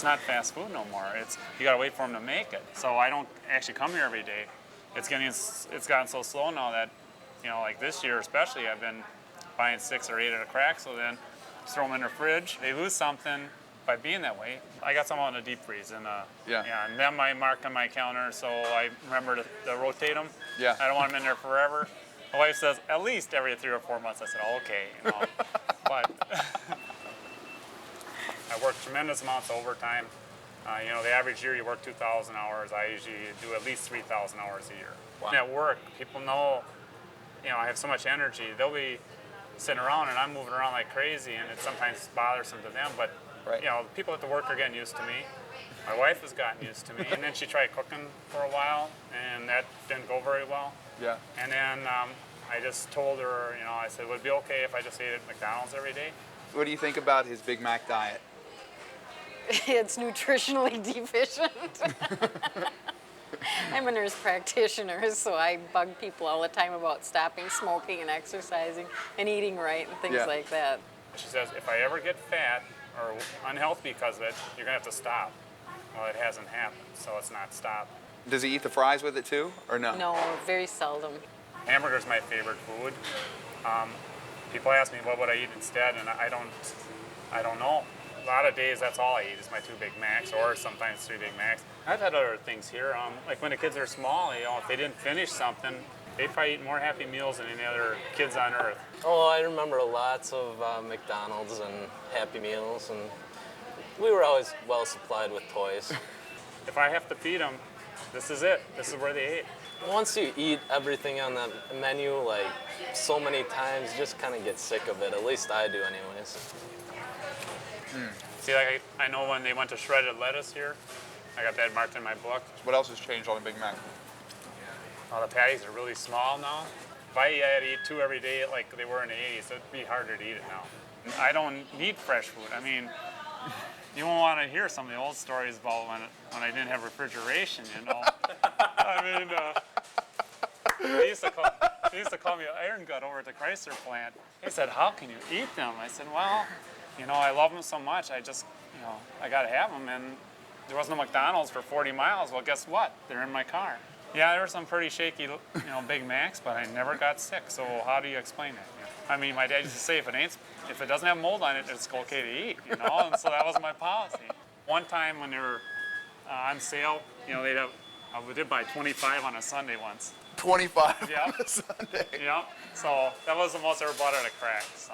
it's not fast food no more. It's you gotta wait for them to make it. So I don't actually come here every day. It's gotten so slow now that, like this year especially, I've been buying 6 or 8 at a crack. So then just throw them in the fridge. They lose something by being that way. I got some out in the deep freeze, and and then I mark on my counter so I remember to rotate them. Yeah. I don't want them in there forever. My wife says at least every 3 or 4 months. I said, oh, okay, but I work tremendous amounts of overtime. The average year you work 2,000 hours. I usually do at least 3,000 hours a year. Wow. And at work, people know, I have so much energy. They'll be sitting around and I'm moving around like crazy, and it's sometimes bothersome to them. But right. People at the work are getting used to me. My wife has gotten used to me, and then she tried cooking for a while, and that didn't go very well. Yeah. And then I just told her, I said, would it be okay if I just ate at McDonald's every day? What do you think about his Big Mac diet? It's nutritionally deficient. I'm a nurse practitioner, so I bug people all the time about stopping smoking and exercising and eating right and things like that. She says, if I ever get fat or unhealthy because of it, you're going to have to stop. Well, it hasn't happened, so it's not stopped. Does he eat the fries with it too, or no? No, very seldom. Hamburger's my favorite food. People ask me what would I eat instead, and I don't know. A lot of days, that's all I eat is my 2 Big Macs, or sometimes 3 Big Macs. I've had other things here. Like when the kids are small, if they didn't finish something, they probably eat more Happy Meals than any other kids on earth. Oh, I remember lots of McDonald's and Happy Meals, and we were always well supplied with toys. If I have to feed them, this is it. This is where they ate. Once you eat everything on the menu like so many times, you just kind of get sick of it. At least I do anyways. See, like I know when they went to shredded lettuce here, I got that marked in my book. What else has changed on a Big Mac? The patties are really small now. If I had to eat 2 every day like they were in the 80s, it'd be harder to eat it now. I don't need fresh food. I mean, you won't want to hear some of the old stories about when I didn't have refrigeration, I mean, they used to call me an iron gut over at the Chrysler plant. They said, how can you eat them? I said, well, I love them so much. I just, I got to have them. And there was no McDonald's for 40 miles. Well, guess what? They're in my car. Yeah, there were some pretty shaky, Big Macs, but I never got sick. So how do you explain that? I mean, my dad used to say, if it doesn't have mold on it, it's okay to eat, And so that was my policy. One time when they were on sale, we did buy 25 on a Sunday once. 25 Yep. on a Sunday. Yep. So that was the most I ever bought at a crack. So.